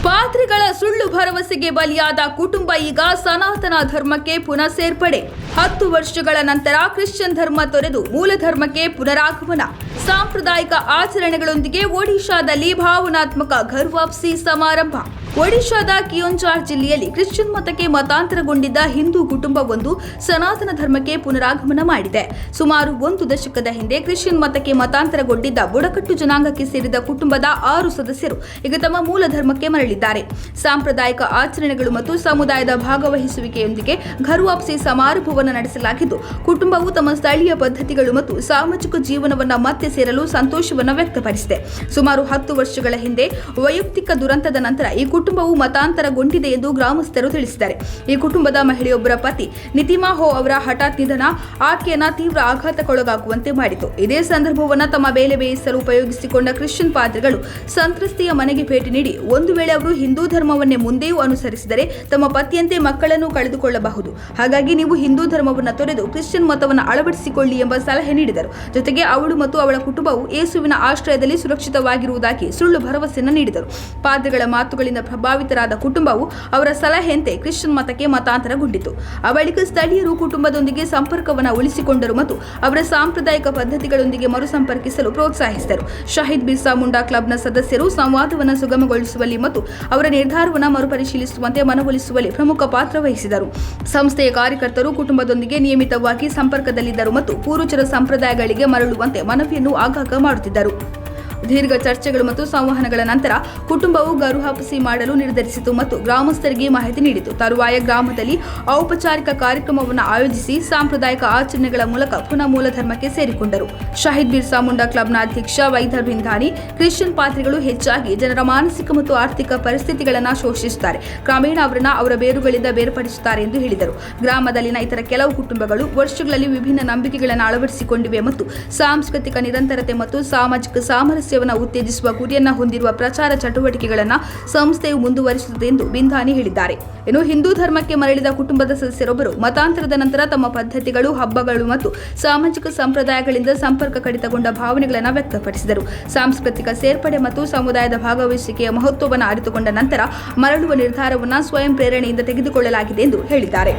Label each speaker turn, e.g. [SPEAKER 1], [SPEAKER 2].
[SPEAKER 1] ಪಾದ್ರಿಗಳ ಸುಳ್ಳು ಭರವಸೆಗೆ ಬಲಿಯಾದ ಕುಟುಂಬ ಈಗ ಸನಾತನ ಧರ್ಮಕ್ಕೆ ಪುನಃ ಸೇರ್ಪಡೆ. 10 ವರ್ಷಗಳ ನಂತರ ಕ್ರಿಶ್ಚಿಯನ್ ಧರ್ಮ ತೊರೆದು ಮೂಲ ಧರ್ಮಕ್ಕೆ ಪುನರಾಗಮನ. ಸಾಂಪ್ರದಾಯಿಕ ಆಚರಣೆಗಳೊಂದಿಗೆ ಒಡಿಶಾದಲ್ಲಿ ಭಾವನಾತ್ಮಕ ಘರ್ ವಾಪಸಿ ಸಮಾರಂಭ. ಒಡಿಶಾದ ಕಿಯೋಂಜಾರ್ ಜಿಲ್ಲೆಯಲ್ಲಿ ಕ್ರಿಶ್ಚಿಯನ್ ಮತಕ್ಕೆ ಮತಾಂತರಗೊಂಡಿದ್ದ ಹಿಂದೂ ಕುಟುಂಬವೊಂದು ಸನಾತನ ಧರ್ಮಕ್ಕೆ ಪುನರಾಗಮನ ಮಾಡಿದೆ. ಸುಮಾರು 1 ದಶಕದ ಹಿಂದೆ ಕ್ರಿಶ್ಚಿಯನ್ ಮತಕ್ಕೆ ಮತಾಂತರಗೊಂಡಿದ್ದ ಬುಡಕಟ್ಟು ಜನಾಂಗಕ್ಕೆ ಸೇರಿದ ಕುಟುಂಬದ 6 ಸದಸ್ಯರು ಈಗ ತಮ್ಮ ಮೂಲ ಧರ್ಮಕ್ಕೆ ಮರಳಿದ್ದಾರೆ. ಸಾಂಪ್ರದಾಯಿಕ ಆಚರಣೆಗಳು ಮತ್ತು ಸಮುದಾಯದ ಭಾಗವಹಿಸುವಿಕೆಯೊಂದಿಗೆ ಘರ್ ವಾಪಸಿ ಸಮಾರಂಭವನ್ನು ನಡೆಸಲಾಗಿದ್ದು, ಕುಟುಂಬವು ತಮ್ಮ ಸ್ಥಳೀಯ ಪದ್ಧತಿಗಳು ಮತ್ತು ಸಾಮಾಜಿಕ ಜೀವನವನ್ನು ಮತ್ತೆ ಸೇರಲು ಸಂತೋಷವನ್ನು ವ್ಯಕ್ತಪಡಿಸಿದೆ. ಸುಮಾರು 10 ವರ್ಷಗಳ ಹಿಂದೆ ವೈಯಕ್ತಿಕ ದುರಂತದ ನಂತರ ಈ ಕುಟುಂಬವು ಮತಾಂತರಗೊಂಡಿದೆ ಎಂದು ಗ್ರಾಮಸ್ಥರು ತಿಳಿಸಿದ್ದಾರೆ. ಈ ಕುಟುಂಬದ ಮಹಿಳೆಯೊಬ್ಬರ ಪತಿ ನಿತಿಮಾ ಹೋ ಅವರ ಹಠಾತ್ ನಿಧನ ಆಕೆಯನ್ನ ತೀವ್ರ ಆಘಾತಕ್ಕೊಳಗಾಗುವಂತೆ ಮಾಡಿತು. ಇದೇ ಸಂದರ್ಭವನ್ನು ತಮ್ಮ ಬೇಲೆ ಬೇಯಿಸಲು ಉಪಯೋಗಿಸಿಕೊಂಡ ಕ್ರಿಶ್ಚಿಯನ್ ಪಾದ್ರಿಗಳು ಸಂತ್ರಸ್ತೆಯ ಮನೆಗೆ ಭೇಟಿ ನೀಡಿ, ಒಂದು ವೇಳೆ ಅವರು ಹಿಂದೂ ಧರ್ಮವನ್ನೇ ಮುಂದೆಯೂ ಅನುಸರಿಸಿದರೆ ತಮ್ಮ ಪತಿಯಂತೆ ಮಕ್ಕಳನ್ನು ಕಳೆದುಕೊಳ್ಳಬಹುದು. ಹಾಗಾಗಿ ನೀವು ಹಿಂದೂ ಧರ್ಮವನ್ನು ತೊರೆದು ಕ್ರಿಶ್ಚಿಯನ್ ಮತವನ್ನು ಅಳವಡಿಸಿಕೊಳ್ಳಿ ಎಂಬ ಸಲಹೆ ನೀಡಿದರು. ಜೊತೆಗೆ ಅವಳು ಮತ್ತು ಅವಳ ಕುಟುಂಬವು ಯೇಸುವಿನ ಆಶ್ರಯದಲ್ಲಿ ಸುರಕ್ಷಿತವಾಗಿರುವುದಾಗಿ ಸುಳ್ಳು ಭರವಸೆಯನ್ನು ನೀಡಿದರು. ಪಾದ್ರಿಗಳ ಮಾತುಗಳಿಂದ ಪ್ರಭಾವಿತರಾದ ಕುಟುಂಬವು ಅವರ ಸಲಹೆಯಂತೆ ಕ್ರಿಶ್ಚಿಯನ್ ಮತಕ್ಕೆ ಮತಾಂತರಗೊಂಡಿತು. ಆ ಬಳಿಕ ಸ್ಥಳೀಯರು ಕುಟುಂಬದೊಂದಿಗೆ ಸಂಪರ್ಕವನ್ನು ಉಳಿಸಿಕೊಂಡರು ಮತ್ತು ಅವರ ಸಾಂಪ್ರದಾಯಿಕ ಪದ್ಧತಿಗಳೊಂದಿಗೆ ಮರುಸಂಪರ್ಕಿಸಲು ಪ್ರೋತ್ಸಾಹಿಸಿದರು. ಶಹೀದ್ ಬಿರ್ಸಾ ಮುಂಡಾ ಕ್ಲಬ್ನ ಸದಸ್ಯರು ಸಂವಾದವನ್ನು ಸುಗಮಗೊಳಿಸುವಲ್ಲಿ ಮತ್ತು ಅವರ ನಿರ್ಧಾರವನ್ನು ಮರುಪರಿಶೀಲಿಸುವಂತೆ ಮನವೊಲಿಸುವಲ್ಲಿ ಪ್ರಮುಖ ಪಾತ್ರ ವಹಿಸಿದರು. ಸಂಸ್ಥೆಯ ಕಾರ್ಯಕರ್ತರು ಕುಟುಂಬದೊಂದಿಗೆ ನಿಯಮಿತವಾಗಿ ಸಂಪರ್ಕದಲ್ಲಿದ್ದರು ಮತ್ತು ಪೂರ್ವಜರ ಸಂಪ್ರದಾಯಗಳಿಗೆ ಮರಳುವಂತೆ ಮನವಿಯನ್ನು ಆಗಾಗ ಮಾಡುತ್ತಿದ್ದರು. ದೀರ್ಘ ಚರ್ಚೆಗಳು ಮತ್ತು ಸಂವಹನಗಳ ನಂತರ ಕುಟುಂಬವು ಘರ್ ವಾಪಸಿ ಮಾಡಲು ನಿರ್ಧರಿಸಿತು ಮತ್ತು ಗ್ರಾಮಸ್ಥರಿಗೆ ಮಾಹಿತಿ ನೀಡಿತು. ತರುವಾಯ ಗ್ರಾಮದಲ್ಲಿ ಔಪಚಾರಿಕ ಕಾರ್ಯಕ್ರಮವನ್ನು ಆಯೋಜಿಸಿ ಸಾಂಪ್ರದಾಯಿಕ ಆಚರಣೆಗಳ ಮೂಲಕ ಪುನಃ ಮೂಲ ಧರ್ಮಕ್ಕೆ ಸೇರಿಕೊಂಡರು. ಶಹೀದ್ ಬಿರ್ಸಾ ಮುಂಡಾ ಕ್ಲಬ್ನ ಅಧ್ಯಕ್ಷ ವೈದರ್ ಬಿಂಧಾನಿ, ಕ್ರಿಶ್ಚಿಯನ್ ಪಾದ್ರಿಗಳು ಹೆಚ್ಚಾಗಿ ಜನರ ಮಾನಸಿಕ ಮತ್ತು ಆರ್ಥಿಕ ಪರಿಸ್ಥಿತಿಗಳನ್ನು ಶೋಷಿಸುತ್ತಾರೆ, ಕ್ರಮೇಣ ಅವರನ್ನು ಅವರ ಬೇರುಗಳಿಂದ ಬೇರ್ಪಡಿಸುತ್ತಾರೆ ಎಂದು ಹೇಳಿದರು. ಗ್ರಾಮದಲ್ಲಿನ ಇತರ ಕೆಲವು ಕುಟುಂಬಗಳು ವರ್ಷಗಳಲ್ಲಿ ವಿಭಿನ್ನ ನಂಬಿಕೆಗಳನ್ನು ಅಳವಡಿಸಿಕೊಂಡಿವೆ ಮತ್ತು ಸಾಂಸ್ಕೃತಿಕ ನಿರಂತರತೆ ಮತ್ತು ಸಾಮಾಜಿಕ ಸಾಮರಸ್ಯ ಉತ್ತೇಜಿಸುವ ಗುರಿಯನ್ನು ಹೊಂದಿರುವ ಪ್ರಚಾರ ಚಟುವಟಿಕೆಗಳನ್ನು ಸಂಸ್ಥೆಯು ಮುಂದುವರಿಸುತ್ತದೆ ಎಂದು ಬಿಂಧಾನಿ ಹೇಳಿದ್ದಾರೆ. ಇನ್ನು ಹಿಂದೂ ಧರ್ಮಕ್ಕೆ ಮರಳಿದ ಕುಟುಂಬದ ಸದಸ್ಯರೊಬ್ಬರು ಮತಾಂತರದ ನಂತರ ತಮ್ಮ ಪದ್ಧತಿಗಳು, ಹಬ್ಬಗಳು ಮತ್ತು ಸಾಮಾಜಿಕ ಸಂಪ್ರದಾಯಗಳಿಂದ ಸಂಪರ್ಕ ಕಡಿತಗೊಂಡ ಭಾವನೆಗಳನ್ನು ವ್ಯಕ್ತಪಡಿಸಿದರು. ಸಾಂಸ್ಕೃತಿಕ ಸೇರ್ಪಡೆ ಮತ್ತು ಸಮುದಾಯದ ಭಾಗವಹಿಸುವಿಕೆಯ ಮಹತ್ವವನ್ನು ಅರಿತುಕೊಂಡ ನಂತರ ಮರಳುವ ನಿರ್ಧಾರವನ್ನು ಸ್ವಯಂ ಪ್ರೇರಣೆಯಿಂದ ತೆಗೆದುಕೊಳ್ಳಲಾಗಿದೆ ಎಂದು ಹೇಳಿದ್ದಾರೆ.